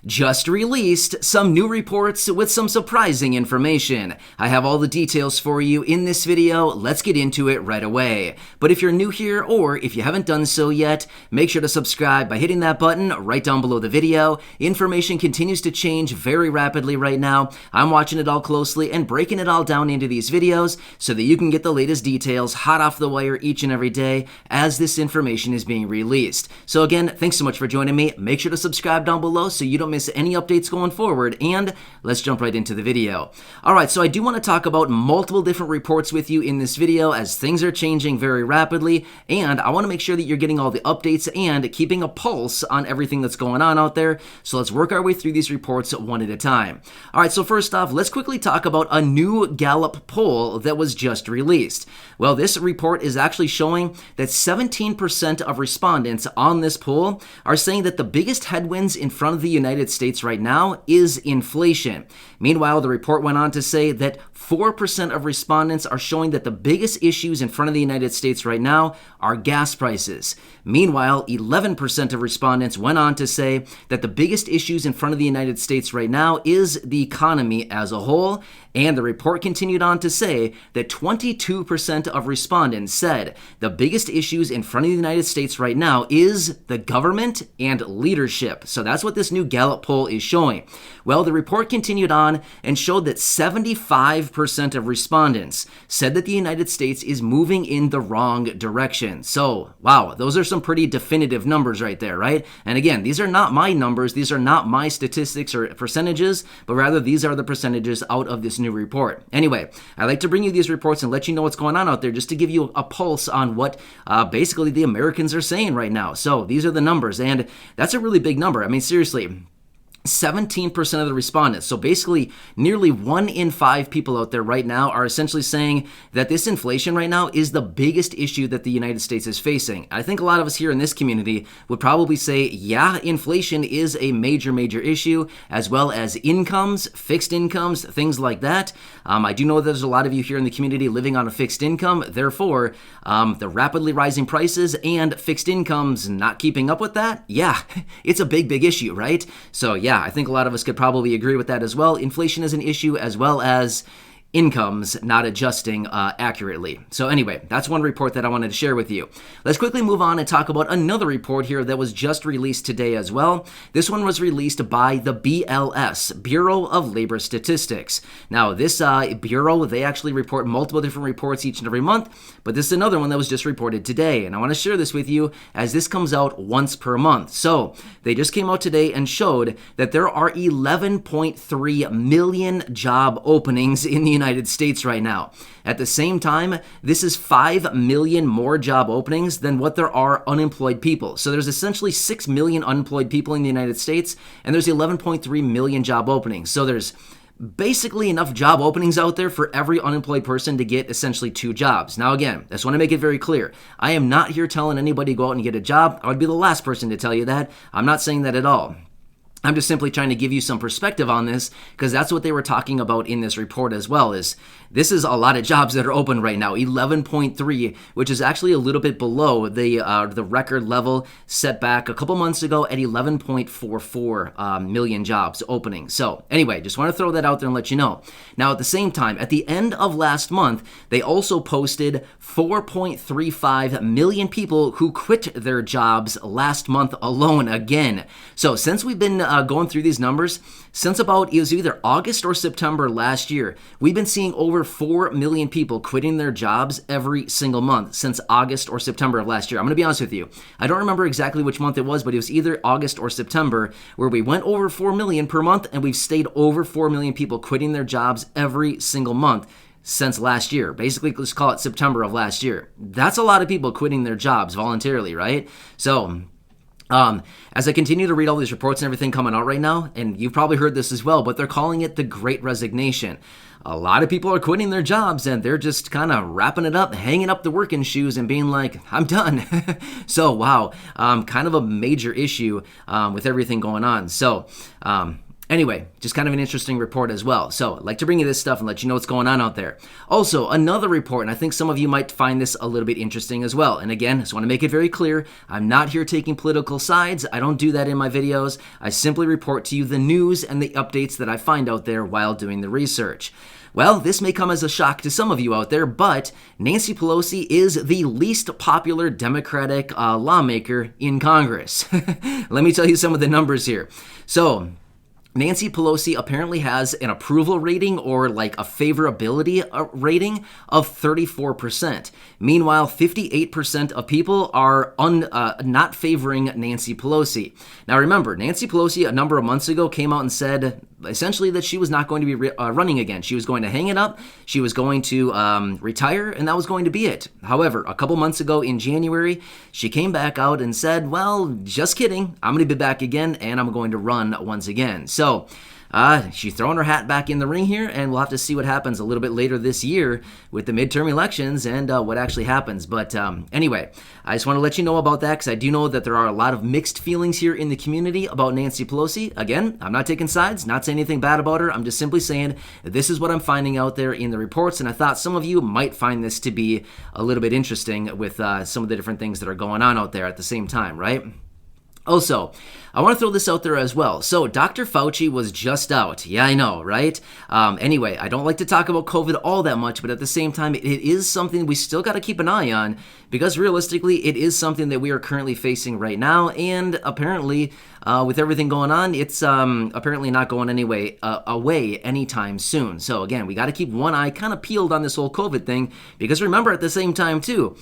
just released some new reports with some surprising information. I have all the details for you in this video. Let's get into it right away. But if you're new here or if you haven't done so yet, make sure to subscribe by hitting that button right down below the video. Information continues to change very rapidly right now. I'm watching it all closely and breaking it all down into these videos so that you can get the latest details hot off the wire each and every day as this information is being released. So again, thanks so much for joining me. Make sure to subscribe down below so you don't miss any updates going forward, and let's jump right into the video. Alright, so I do want to talk about multiple different reports with you in this video as things are changing very rapidly, and I want to make sure that you're getting all the updates and keeping a pulse on everything that's going on out there. So let's work our way through these reports one at a time. Alright, so first off, let's quickly talk about a new Gallup poll that was just released. Well, this report is actually showing that 17% of respondents on this poll are saying that the biggest headwinds in front of the United States right now is inflation. Meanwhile, the report went on to say that 4% of respondents are showing that the biggest issues in front of the United States right now are gas prices. Meanwhile, 11% of respondents went on to say that the biggest issues in front of the United States right now is the economy as a whole. And the report continued on to say that 22% of respondents said the biggest issues in front of the United States right now is the government and leadership. So that's what this new Gallup poll is showing. Well, the report continued on and showed that 75% of respondents said that the United States is moving in the wrong direction. So, wow, those are some pretty definitive numbers right there, right? And again, these are not my numbers. These are not my statistics or percentages, but rather these are the percentages out of this new report. Anyway, I like to bring you these reports and let you know what's going on out there just to give you a pulse on what basically the Americans are saying right now. So these are the numbers, and that's a really big number. I mean, seriously. 17% of the respondents, so basically nearly 1 in 5 people out there right now are essentially saying that this inflation right now is the biggest issue that the United States is facing. I think a lot of us here in this community would probably say, yeah, inflation is a major issue, as well as incomes, fixed incomes, things like that. I do know that there's a lot of you here in the community living on a fixed income. Therefore, the rapidly rising prices and fixed incomes not keeping up with that, yeah, it's a big issue, right? So yeah, I think a lot of us could probably agree with that as well. Inflation is an issue, as well as incomes not adjusting accurately. So anyway, that's one report that I wanted to share with you. Let's quickly move on and talk about another report here that was just released today as well. This one was released by the BLS, Bureau of Labor Statistics. Now, this bureau, they actually report multiple different reports each and every month, but this is another one that was just reported today, and I want to share this with you as this comes out once per month. So they just came out today and showed that there are 11.3 million job openings in the United States right now. At the same time, this is 5 million more job openings than what there are unemployed people. So there's essentially 6 million unemployed people in the United States, and there's 11.3 million job openings. So there's basically enough job openings out there for every unemployed person to get essentially 2 jobs. Now again, I just want to make it very clear. I am not here telling anybody to go out and get a job. I would be the last person to tell you that. I'm not saying that at all. I'm just simply trying to give you some perspective on this because that's what they were talking about in this report as well. Is this is a lot of jobs that are open right now, 11.3, which is actually a little bit below the record level set back a couple months ago at 11.44 million jobs opening. So anyway, just want to throw that out there and let you know. Now at the same time, at the end of last month, they also posted 4.35 million people who quit their jobs last month alone again. So since we've been going through these numbers, since about, it was either August or September last year, we've been seeing over 4 million people quitting their jobs every single month since August or September of last year. I'm going to be honest with you. I don't remember exactly which month it was, but it was either August or September where we went over 4 million per month, and we've stayed over 4 million people quitting their jobs every single month since last year. Basically, let's call it September of last year. That's a lot of people quitting their jobs voluntarily, right? So as I continue to read all these reports and everything coming out right now, and you've probably heard this as well, but they're calling it the Great Resignation. A lot of people are quitting their jobs and they're just kind of wrapping it up, hanging up the working shoes and being like, I'm done. So, wow, kind of a major issue with everything going on. So, Anyway, just kind of an interesting report as well. So I'd like to bring you this stuff and let you know what's going on out there. Also, another report, and I think some of you might find this a little bit interesting as well. And again, I just want to make it very clear, I'm not here taking political sides. I don't do that in my videos. I simply report to you the news and the updates that I find out there while doing the research. Well, this may come as a shock to some of you out there, but Nancy Pelosi is the least popular Democratic lawmaker in Congress. Let me tell you some of the numbers here. So, Nancy Pelosi apparently has an approval rating or like a favorability rating of 34%. Meanwhile, 58% of people are not favoring Nancy Pelosi. Now remember, Nancy Pelosi a number of months ago came out and said essentially that she was not going to be running again. She was going to hang it up, she was going to retire, and that was going to be it. However, a couple months ago in January, she came back out and said, well, just kidding, I'm going to be back again and I'm going to run once again. So she's throwing her hat back in the ring here, and we'll have to see what happens a little bit later this year with the midterm elections and what actually happens. But anyway, I just want to let you know about that because I do know that there are a lot of mixed feelings here in the community about Nancy Pelosi. Again, I'm not taking sides, not saying anything bad about her. I'm just simply saying this is what I'm finding out there in the reports, and I thought some of you might find this to be a little bit interesting with some of the different things that are going on out there at the same time, right? Also, I want to throw this out there as well. So, Dr. Fauci was just out. Yeah, I know, right? Anyway, I don't like to talk about COVID all that much, but at the same time, it is something we still got to keep an eye on because realistically, it is something that we are currently facing right now. And apparently, with everything going on, it's apparently not going away anytime soon. So, again, we got to keep one eye kind of peeled on this whole COVID thing because remember at the same time, too,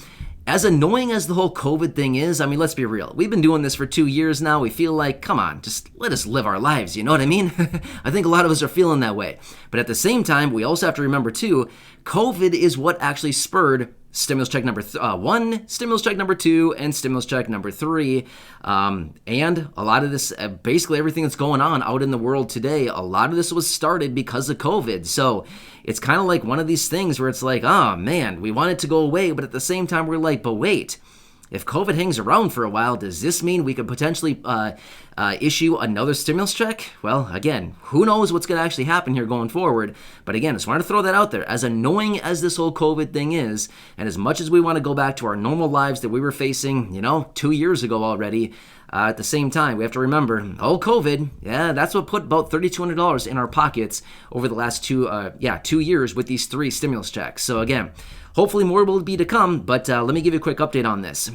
as annoying as the whole COVID thing is, I mean, let's be real. We've been doing this for 2 years now. We feel like, come on, just let us live our lives. You know what I mean? I think a lot of us are feeling that way. But at the same time, we also have to remember, too, COVID is what actually spurred stimulus check number 1, stimulus check number 2, and stimulus check number 3. And a lot of this, basically everything that's going on out in the world today, a lot of this was started because of COVID. So it's kind of like one of these things where it's like, oh man, we want it to go away, but at the same time we're like, but wait, if COVID hangs around for a while, does this mean we could potentially issue another stimulus check? Well, again, who knows what's going to actually happen here going forward. But again, I just wanted to throw that out there. As annoying as this whole COVID thing is, and as much as we want to go back to our normal lives that we were facing, 2 years ago already, at the same time, we have to remember, COVID, yeah, that's what put about $3,200 in our pockets over the last 2 years with these 3 stimulus checks. So again, hopefully more will be to come, but let me give you a quick update on this.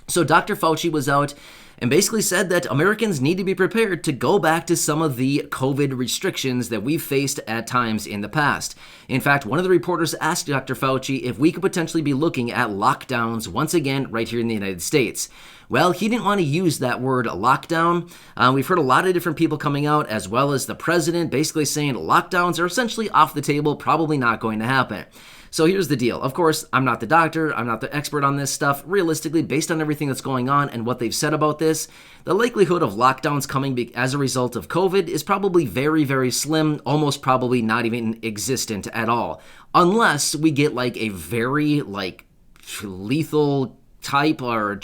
So Dr. Fauci was out and basically said that Americans need to be prepared to go back to some of the COVID restrictions that we've faced at times in the past. In fact, one of the reporters asked Dr. Fauci if we could potentially be looking at lockdowns once again right here in the United States. Well, he didn't want to use that word lockdown. We've heard a lot of different people coming out, as well as the president, basically saying lockdowns are essentially off the table, probably not going to happen. So here's the deal. Of course, I'm not the doctor. I'm not the expert on this stuff. Realistically, based on everything that's going on and what they've said about this, the likelihood of lockdowns coming as a result of COVID is probably very, very slim, almost probably not even existent at all. Unless we get like a very lethal type or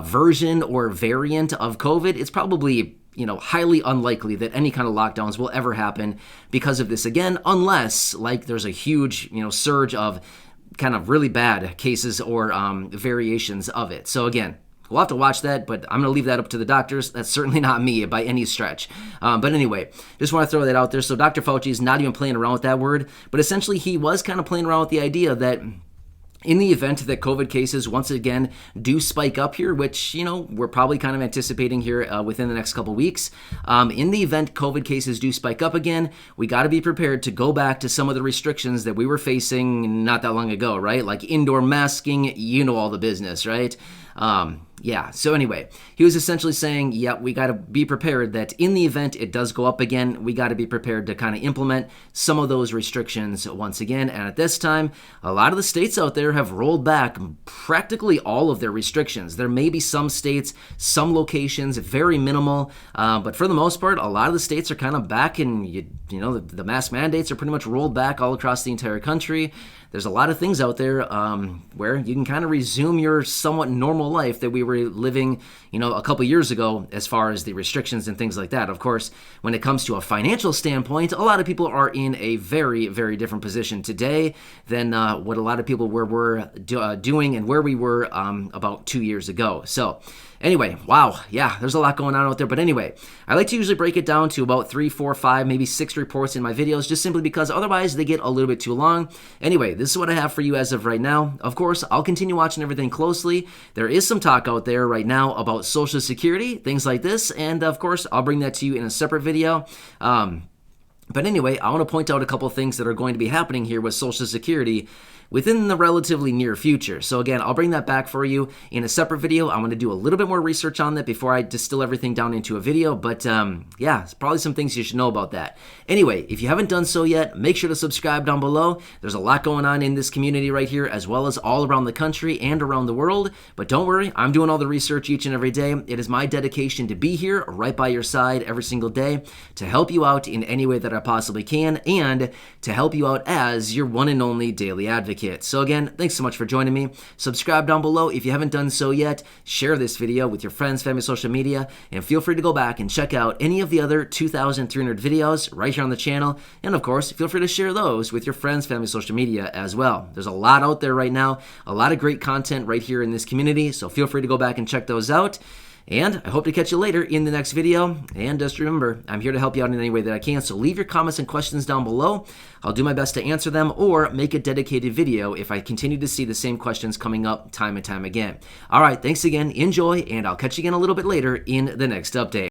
version or variant of COVID. It's probably highly unlikely that any kind of lockdowns will ever happen because of this again, unless there's a huge, surge of kind of really bad cases or variations of it. So again, we'll have to watch that, but I'm going to leave that up to the doctors. That's certainly not me by any stretch. But anyway, just want to throw that out there. So Dr. Fauci is not even playing around with that word, but essentially he was kind of playing around with the idea that in the event that COVID cases once again do spike up here, which, we're probably kind of anticipating here within the next couple weeks, in the event COVID cases do spike up again, we got to be prepared to go back to some of the restrictions that we were facing not that long ago, right? Like indoor masking, all the business, right? So anyway, he was essentially saying, we got to be prepared that in the event it does go up again, we got to be prepared to kind of implement some of those restrictions once again. And at this time, a lot of the states out there have rolled back practically all of their restrictions. There may be some states, some locations, very minimal, but for the most part, a lot of the states are kind of back, and the mask mandates are pretty much rolled back all across the entire country. There's a lot of things out there where you can kind of resume your somewhat normal normal life that we were living, a couple years ago as far as the restrictions and things like that. Of course, when it comes to a financial standpoint, a lot of people are in a very, very different position today than what a lot of people were doing and where we were about 2 years ago. So anyway, wow, yeah, there's a lot going on out there. But anyway, I like to usually break it down to about 3, 4, 5, maybe 6 reports in my videos, just simply because otherwise they get a little bit too long. Anyway, this is what I have for you as of right now. Of course, I'll continue watching everything closely. There is some talk out there right now about Social Security, things like this, and of course, I'll bring that to you in a separate video. But anyway, I want to point out a couple things that are going to be happening here with Social Security within the relatively near future. So again, I'll bring that back for you in a separate video. I'm going to do a little bit more research on that before I distill everything down into a video. But yeah, it's probably some things you should know about that. Anyway, if you haven't done so yet, make sure to subscribe down below. There's a lot going on in this community right here, as well as all around the country and around the world. But don't worry, I'm doing all the research each and every day. It is my dedication to be here right by your side every single day to help you out in any way that I possibly can and to help you out as your one and only daily advocate. So again, thanks so much for joining me. Subscribe down below if you haven't done so yet. Share this video with your friends, family, social media, and feel free to go back and check out any of the other 2,300 videos right here on the channel. And of course, feel free to share those with your friends, family, social media as well. There's a lot out there right now, a lot of great content right here in this community, so feel free to go back and check those out. And I hope to catch you later in the next video. And just remember, I'm here to help you out in any way that I can, so leave your comments and questions down below. I'll do my best to answer them or make a dedicated video if I continue to see the same questions coming up time and time again. All right, thanks again, enjoy, and I'll catch you again a little bit later in the next update.